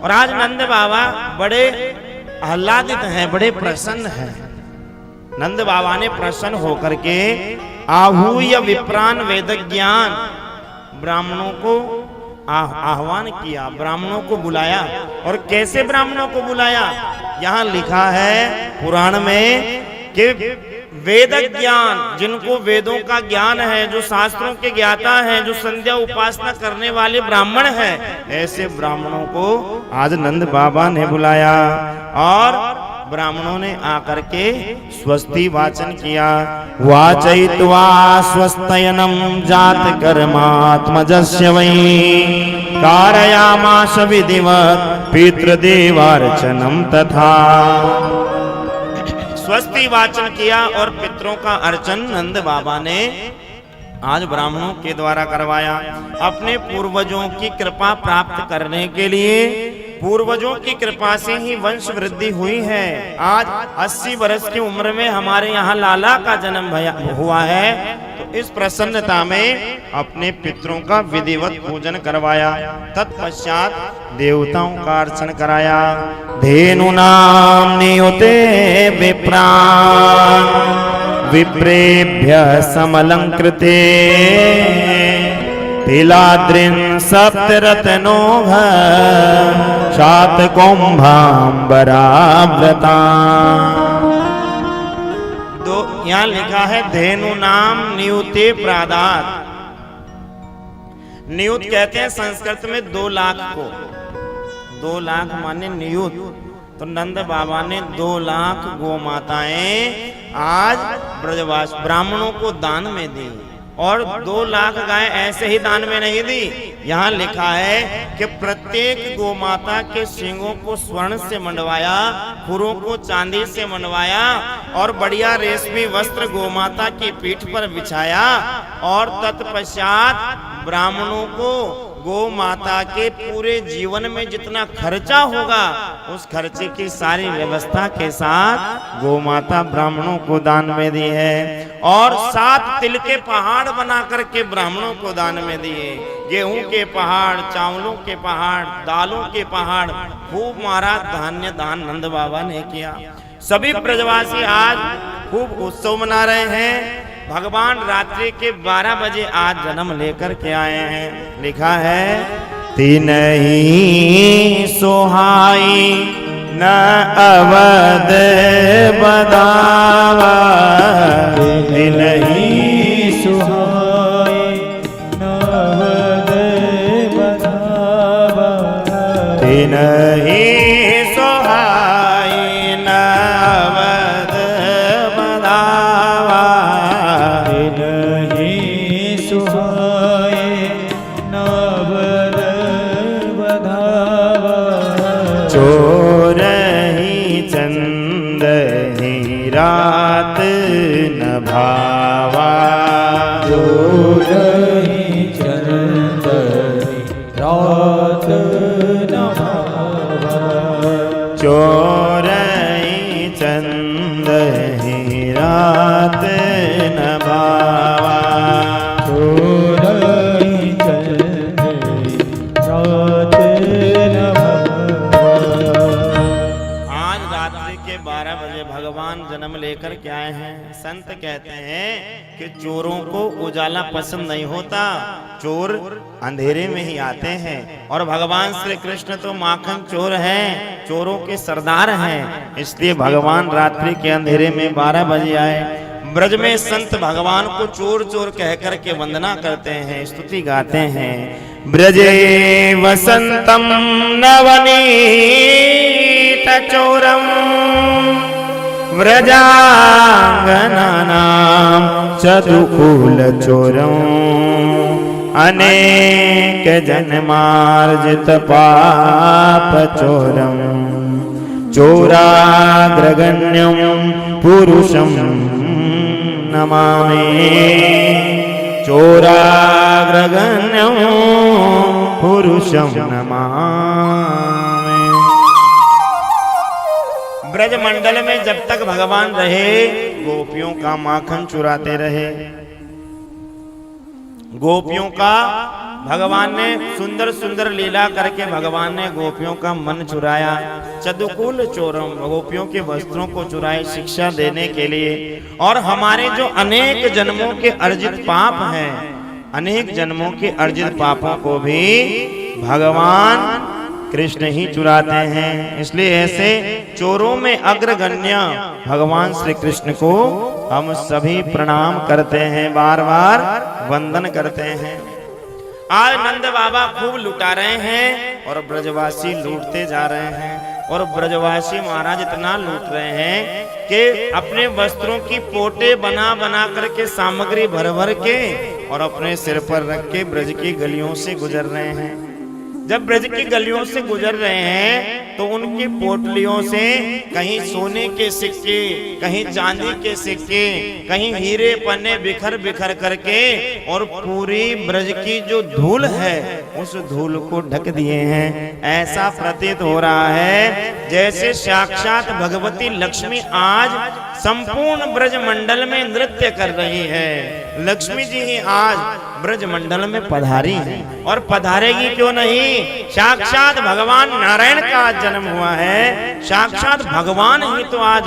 और आज नंद बाबा बड़े आह्लादित हैं, बड़े प्रसन्न हैं। नंद बाबा ने प्रसन्न होकर के आहूय विप्रान वेद ज्ञान ब्राह्मणों को आह्वान किया, ब्राह्मणों को बुलाया। और कैसे ब्राह्मणों को बुलाया? यहां लिखा है पुराण में कि वेद ज्ञान, जिनको वेदों का ज्ञान है, जो शास्त्रों के ज्ञाता हैं, जो संध्या उपासना करने वाले ब्राह्मण हैं, ऐसे ब्राह्मणों को आज नंद बाबा ने बुलाया। और ब्राह्मणों ने आकर के स्वस्ति वाचन किया। वाचयित्वा स्वस्तयनम जात कर्मात्मजस्य वै कारयामास विधिवत् पितृदेवार्चनम तथा। स्वस्ति वाचन किया और पितरों का अर्चन नंद बाबा ने आज ब्राह्मणों के द्वारा करवाया। अपने पूर्वजों की कृपा प्राप्त करने के लिए, पूर्वजों की कृपा से ही वंश वृद्धि हुई है। आज 80 वर्ष की उम्र में हमारे यहाँ लाला का जन्म हुआ है, तो इस प्रसन्नता में अपने पितरों का विधिवत पूजन करवाया। तत्पश्चात देवताओं का अर्चन कराया। धेनुनाम नियुते विप्रान विप्रेभ्य समलंकृते तिलाद्रिन सप्तरत्नोघ शातकुंभांबराव्रता। तो यहाँ लिखा है धेनु नाम नियुते प्रादात। नियुत कहते हैं संस्कृत में 2 लाख को, 2 लाख माने नियुत। तो नंद बाबा ने 2 लाख गौ माताएं आज ब्रजवास ब्राह्मणों को दान में दी। और 2 लाख गाय ऐसे ही दान में नहीं दी। यहाँ लिखा है कि प्रत्येक गौ माता के सींगों को स्वर्ण से मंडवाया, खुरों को चांदी से मंडवाया और बढ़िया रेशमी वस्त्र गौ माता की पीठ पर बिछाया। और तत्पश्चात ब्राह्मणों को गौ माता के पूरे जीवन में जितना खर्चा होगा, उस खर्चे की सारी व्यवस्था के साथ गौ माता ब्राह्मणों को दान में दी है। और 7 तिल के पहाड़ बना करके ब्राह्मणों को दान में दिए। गेहूं के पहाड़, चावलों के पहाड़, दालों के पहाड़, खूब मारा धान्य दान नंद बाबा ने किया। सभी ब्रजवासी आज खूब उत्सव मना रहे हैं। भगवान रात्रि के 12 बजे आज जन्म लेकर के आए हैं। लिखा है तिनहि सोहाई न अवध बदावा, तिनहि सोहाई न अवध बदावा, तिनहि सोहाई न अवध बदावा, तिनहि सोहाई न अवध बदावा। चोरहि चंदहि रात न भावा, चोरहि चंदहि रात न भावा, चोरहि चंदहि रात न भावा, चोरहि चंदहि रात न भावा। आज रात्रि के 12 बजे भगवान जन्म लेकर के आए हैं। संत कहते हैं कि चोरों को उजाला पसंद नहीं होता, चोर अंधेरे में ही आते हैं। और भगवान श्री कृष्ण तो माखन चोर हैं, चोरों के सरदार हैं। इसलिए भगवान रात्रि के अंधेरे में 12 बजे आए। ब्रज में संत भगवान को चोर चोर कह करके वंदना करते हैं, स्तुति गाते हैं। ब्रजे वसंतम नवनीत चोरम व्रजांगनानां चतुकूल चोरम अनेक जन्मार्जित पाप चोरम चोराग्रगण्यं पुरुषं नमामि, चोराग्रगण्यं पुरुषं नमामि। ब्रज मंडल में जब तक भगवान रहे, गोपियों का माखन चुराते रहे। गोपियों का भगवान ने सुंदर सुंदर लीला करके भगवान ने गोपियों का मन चुराया। चदुकुल चोरम, गोपियों के वस्त्रों को चुराए शिक्षा देने के लिए। और हमारे जो अनेक जन्मों के अर्जित पाप हैं, अनेक जन्मों के अर्जित पापों को भी भगवान कृष्ण ही चुराते हैं। इसलिए ऐसे चोरों में अग्रगण्य भगवान श्री कृष्ण को हम सभी प्रणाम करते हैं, बार बार वंदन करते हैं। आज नंद बाबा खूब लुटा रहे हैं और ब्रजवासी लूटते जा रहे हैं। और ब्रजवासी महाराज इतना लूट रहे हैं कि अपने वस्त्रों की पोटे बना बना करके सामग्री भर भर के और अपने सिर पर रख के ब्रज की गलियों से गुजर रहे हैं। जब ब्रज की गलियों से गुजर रहे हैं तो उनकी पोटलियों से कहीं सोने के सिक्के, कहीं चांदी के सिक्के, कहीं हीरे पन्ने बिखर बिखर करके और पूरी ब्रज की जो धूल है उस धूल को ढक दिए हैं। ऐसा प्रतीत हो रहा है जैसे साक्षात भगवती लक्ष्मी आज संपूर्ण ब्रज मंडल में नृत्य कर रही है। लक्ष्मी जी ही आज ब्रज मंडल में पधारी है और पधारेगी क्यों नहीं। साक्षात भगवान नारायण का आज जन्म हुआ है, साक्षात भगवान ही तो आज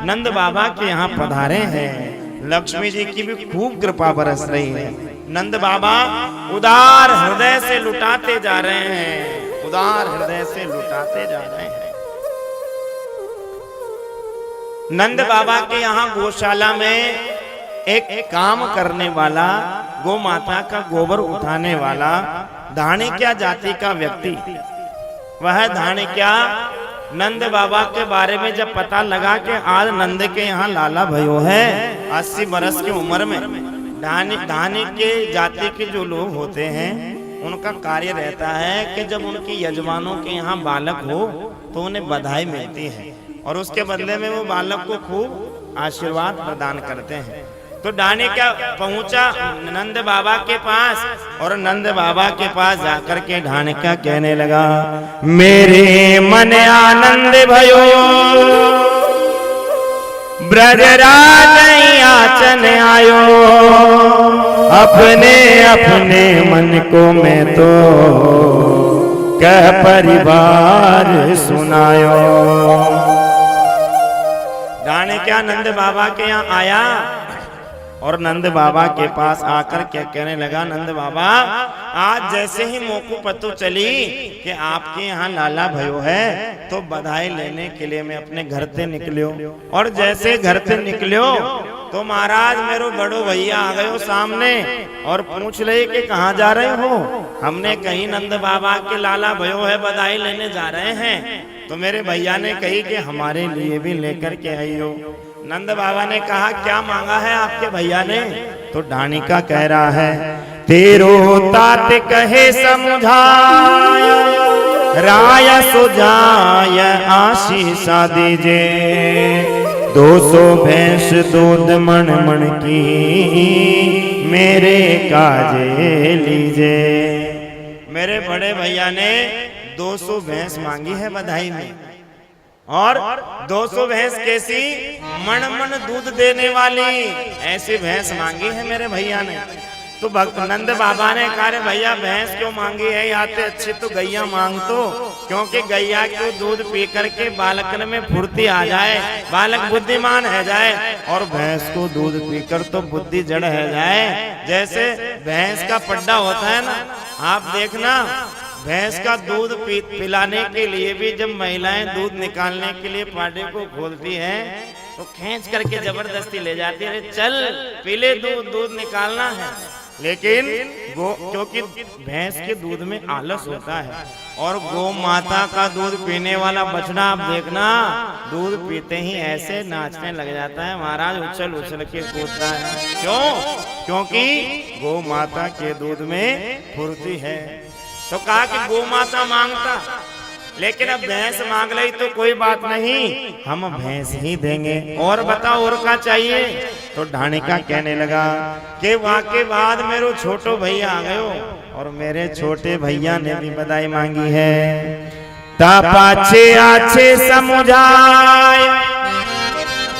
नंद बाबा के यहाँ पधारे हैं। लक्ष्मी जी की भी खूब कृपा बरस रही है। नंद बाबा उदार हृदय से लुटाते जा रहे हैं, उदार हृदय से लुटाते जा रहे हैं। नंद बाबा के यहाँ गौशाला में एक काम करने वाला, गौ माता का गोबर उठाने वाला धाणिक्या जाति का व्यक्ति, वह धाणिक्या नंद बाबा के बारे में जब पता लगा कि आज नंद के यहाँ लाला भयो है 80 बरस की उम्र में, धाणिक्य जाति के जो लोग होते हैं उनका कार्य रहता है कि जब उनकी यजमानों के यहाँ बालक हो तो उन्हें बधाई मिलती है और उसके बदले में वो बालक को खूब आशीर्वाद प्रदान करते हैं। तो धाणिक्या पहुंचा नंद बाबा के पास और नंद बाबा के पास जाकर के धाणिक्या कहने लगा, मेरे मन आनंद भयो ब्रजराज आचन आयो, अपने अपने मन को मैं तो कह परिवार सुनायो। धाणिक्या नंद बाबा के यहाँ आया और नंद बाबा के पास आकर क्या कहने लगा, नंद बाबा आज जैसे ही मोको पतो चली कि आपके यहाँ लाला भयो है तो बधाई लेने के लिए मैं अपने घर से निकलियो। और जैसे घर से निकलियो तो महाराज मेरो बड़ो भैया आ गयो सामने और पूछ रहे कि कहाँ जा रहे हो। हमने कहीं नंद बाबा के लाला भयो है बधाई लेने जा रहे हैं। तो मेरे भैया ने कही कि हमारे लिए भी लेकर के आइयो। नंद बाबा ने कहा क्या मांगा है आपके भैया ने। तो धाणिक्या कह रहा है, तेरो तात कहे समुझाय राय सुजाय आशीषा दीजे, 200 भैंस दूध मण मण की मेरे काजे लीजे। मेरे बड़े भैया ने 200 भैंस मांगी है बधाई में और 200 भैंस कैसी, मण मण दूध देने वाली ऐसी भैंस मांगी है मेरे भैया ने। तो नंद बाबा ने कहा रे भैया भैंस क्यों मांगी है, आते अच्छी तो गैया मांग तो, क्योंकि गैया को दूध पी करके बालकन में फुर्ती आ जाए, बालक बुद्धिमान है जाए, और भैंस को दूध पीकर तो बुद्धि जड़ है जाए। जैसे भैंस का पड्डा होता है ना, आप देखना भैंस का दूध पिलाने के लिए भी जब महिलाएं दूध निकालने के लिए पाडे को खोलती हैं तो खींच करके जबरदस्ती ले जाती है, चल पीले दूध, दूध निकालना है। लेकिन क्योंकि भैंस के दूध में आलस होता है और गौ माता का दूध पीने वाला बछड़ा आप देखना दूध पीते ही ऐसे नाचने लग जाता है महाराज, उछल उछल के कूदता है। क्यों? क्योंकि गौ माता के दूध में फुर्ती है। तो कहा कि गौ माता मांगता, लेकिन अब भैंस मांग ली तो कोई बात नहीं, हम भैंस ही देंगे। और बताओ और क्या चाहिए। तो धाणिक्या कहने लगा कि वहां के बाद मेरे छोटो भैया आ गयो और मेरे छोटे भैया ने भी बधाई मांगी है। ता पाछे आछे समुझाय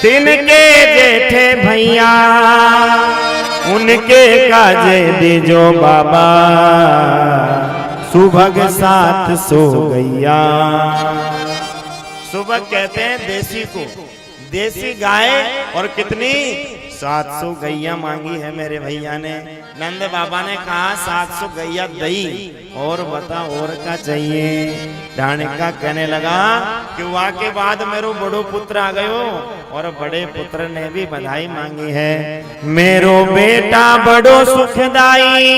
तिनके जेठे भैया, उनके काजे दीजो बाबा, सुबह साथ सो गैया। सुबह कहते हैं देसी को, देसी गाय और कितनी 700 गैया मांगी है मेरे भैया ने। नंद बाबा ने कहा 700 गैया दई और बता और क्या चाहिए। ढाणिका कहने लगा कि वाह के बाद मेरो बड़ो पुत्र आ गयो, और बड़े पुत्र ने भी बधाई मांगी है। मेरो बेटा बड़ो सुखदाई,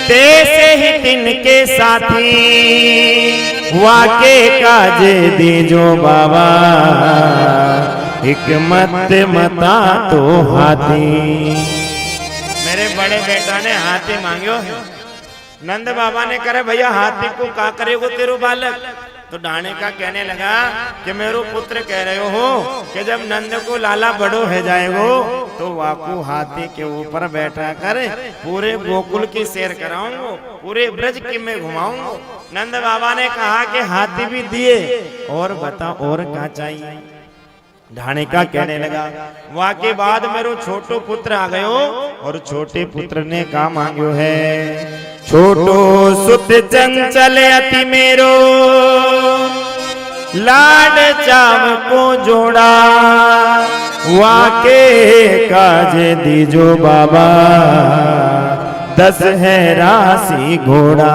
तेसे ही तिनके साथी, वाके काजे दीजो बाबा, हिकमत मता तो हाथी। मेरे बड़े बेटा ने हाथी मांगियो है। नंद बाबा ने करे भैया हाथी को का करेगो तेरो बालक। तो ढाणे का कहने लगा कि मेरो पुत्र कह रहे हो कि जब नंद को लाला बड़ो है जाएगो तो वाकू हाथी के ऊपर बैठा कर पूरे गोकुल की सैर कराऊंगो, पूरे ब्रज की मैं घुमाऊंगो। नंद बाबा ने कहा कि हाथी भी दिए और बता और क्या चाहिए। ढाणे का कहने लगा वाह के बाद मेरो छोटो पुत्र आ गयो, और छोटे पुत्र ने का मांग्यो है। छोटो सुत चंचल अति मेरो, लाड चाव को जोड़ा, वाके काजे दीजो बाबा, 10 है राशि घोड़ा।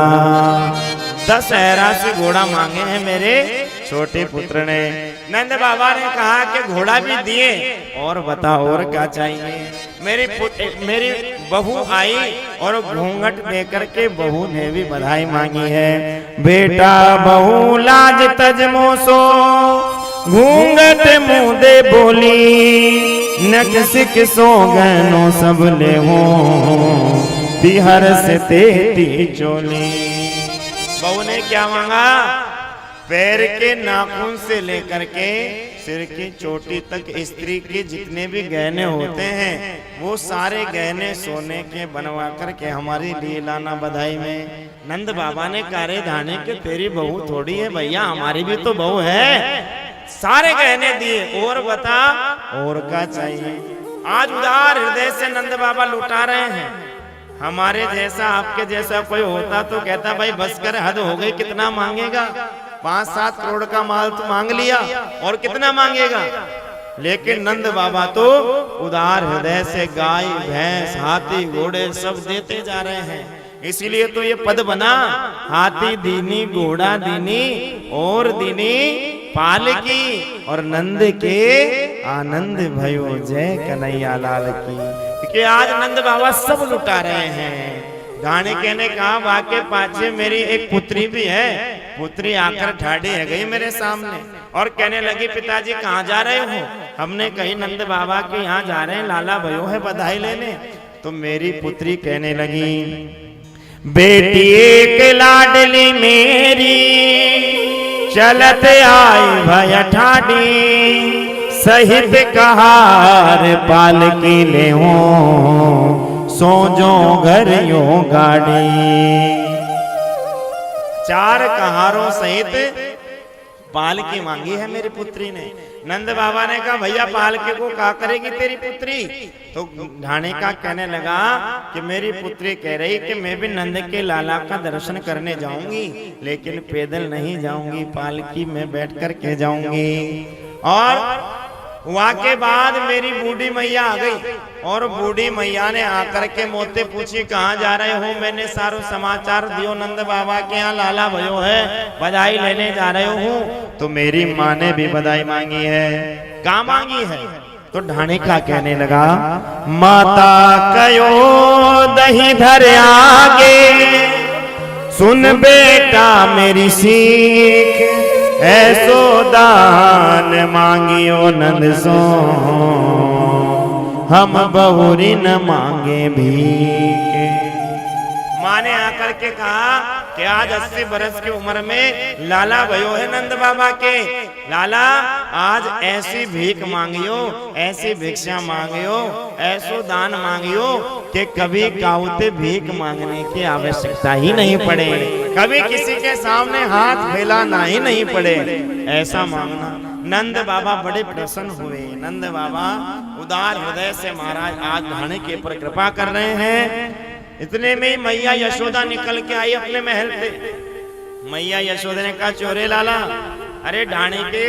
10 है राशि घोड़ा मांगे हैं मेरे छोटे पुत्र ने। नंद बाबा ने कहा कि घोड़ा भी दिए और बता और क्या चाहिए। मेरी बहू आई और घूंघट देकर के बहू ने भी बधाई मांगी है। बेटा बहू लाज तज मोसो, घूंघट मुंह दे बोली, नक सिक सो गहनो सब ले हो, बिहार से तेती चोली। बहू ने क्या मांगा? पैर के नाखून से लेकर के सिर की चोटी तक स्त्री के जितने भी गहने होते हैं वो सारे गहने सोने के बनवा करके हमारी लिए लाना बधाई में। नंद बाबा ने कारे धाने के तेरी बहू थोड़ी है भैया, हमारी भी तो बहू है। सारे गहने दिए और बता और क्या चाहिए। आज उदार हृदय से नंद बाबा लुटा रहे हैं। हमारे जैसा आपके जैसा कोई होता तो कहता भाई बस कर, हद हो गई, कितना मांगेगा, 5-7 करोड़ का माल तो मांग लिया और कितना मांगेगा। लेकिन नंद बाबा तो उदार हृदय से गाय भैंस हाथी घोड़े सब देते जा रहे हैं। इसीलिए तो ये पद बना, हाथी दीनी घोड़ा दीनी और दीनी पालकी, और नंद के आनंद भयो जय कन्हैया लाल की। क्योंकि आज नंद बाबा सब लुटा रहे हैं। गाने कहने कहा वाके पाछे मेरी एक पुत्री भी है। पुत्री आकर ठाड़ी है गई मेरे सामने और कहने लगी पिताजी कहाँ जा रहे हो। हमने कही नंद बाबा के यहाँ जा रहे हैं, लाला भयो है बधाई लेने। तो मेरी पुत्री कहने लगी बेटी एक लाडली मेरी, चलत आई भय ठाडी, सहित कहार पालकी ले हो, सोजो घर यो गाड़ी। 4 कहारों सहित पालकी मांगी है मेरी पुत्री ने। नंद बाबा ने कहा भैया पालकी को क्या करेगी तेरी पुत्री। तो ढाणे का कहने लगा कि मेरी पुत्री कह रही कि मैं भी नंद के लाला का दर्शन करने जाऊंगी, लेकिन पैदल नहीं जाऊंगी, पालकी में बैठ कर के जाऊंगी। और वहां के बाद मेरी बूढ़ी मैया आ गई और बूढ़ी मैया ने आकर के मोते पूछी कहाँ जा रहे हो। मैंने सारो समाचार दियो नंद बाबा के यहाँ लाला भयो है, बधाई लेने जा रहे हूँ। तो मेरी माँ ने भी बधाई मांगी है। कहाँ मांगी है? तो ढाणे का कहने लगा माता कयो दही धर आगे, सुन बेटा मेरी सीख, ऐसो दान मांगियो नंद सो, हम बहुरी न मांगे भीख। माँ ने आकर के कहा कि आज 80 बरस की उम्र में लाला भयो है नंद बाबा के। लाला आज ऐसी भीख मांगियो, ऐसी भिक्षा मांगियो, ऐसो दान मांगियो कि कभी काउते भीख मांगने की आवश्यकता ही नहीं पड़े, कभी किसी के सामने हाथ फैलाना ही नहीं पड़े। ऐसा मांगना नंद बाबा बड़े प्रसन्न हुए। नंद बाबा उदार हृदय से महाराज आज ढाणे के ऊपर कृपा कर रहे हैं। इतने में मैया यशोदा निकल के आई अपने महल से। मैया यशोदा ने कहा, चोरे लाला, अरे ढाणे के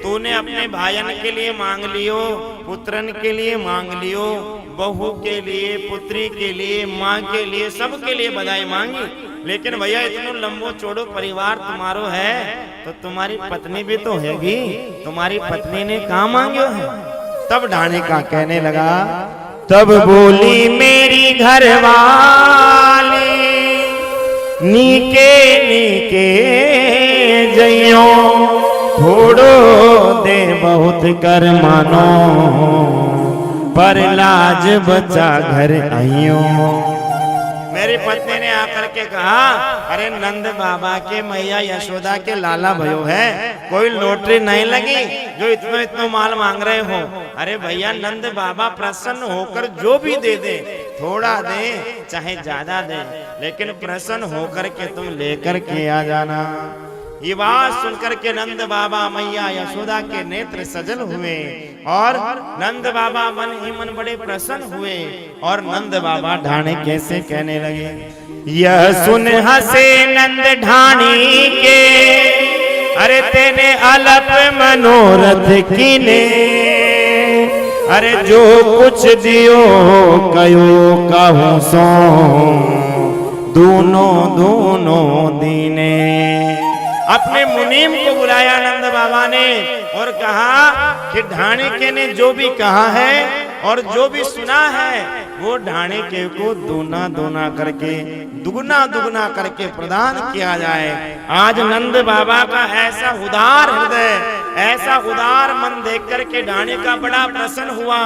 तूने अपने भाईन के लिए मांग लियो, पुत्रन के लिए मांग लियो, बहू के लिए, पुत्री के लिए, माँ के लिए, सबके लिए बधाई मांगी, लेकिन भैया इतना लंबो चौड़ो परिवार तुम्हारो है तो तुम्हारी पत्नी भी तो हैगी, तुम्हारी पत्नी ने कहा मांग्यो है। तब ढाणे का कहने लगा, तब बोली मेरी घरवाली, नीके नीके जइयो, थोड़ो दे बहुत कर मानो, पर लाज बचा घर आइयो। मेरी पत्नी ने आकर के कहा, अरे नंद बाबा के मैया यशोदा के लाला भयो है, कोई लॉटरी नहीं लगी जो इतना इतना माल मांग रहे हो। अरे भैया नंद बाबा प्रसन्न होकर जो भी दे दे, थोड़ा दे चाहे ज्यादा दे, लेकिन प्रसन्न होकर के तुम लेकर के आ जाना। ये बात सुनकर के नंद बाबा मैया यशोदा के नेत्र सजल हुए और नंद बाबा मन ही मन बड़े प्रसन्न हुए। और नंद बाबा ढाणे कैसे कहने लगे, यह सुन हंसे नंद ढाणी के, अरे तेने अलप मनोरथ कीने, अरे जो कुछ दियो कयो कहूं सो, दोनों दोनों दीने। अपने मुनीम को बुलाया नंद बाबा ने और कहा कि ढाणे के ने जो भी कहा है और जो भी सुना है वो ढाणे के को दूना दूना करके, दुगना दुगना करके प्रदान किया जाए। आज नंद बाबा का ऐसा उदार हृदय, ऐसा उदार मन देख करके ढाणे का बड़ा प्रसन्न हुआ।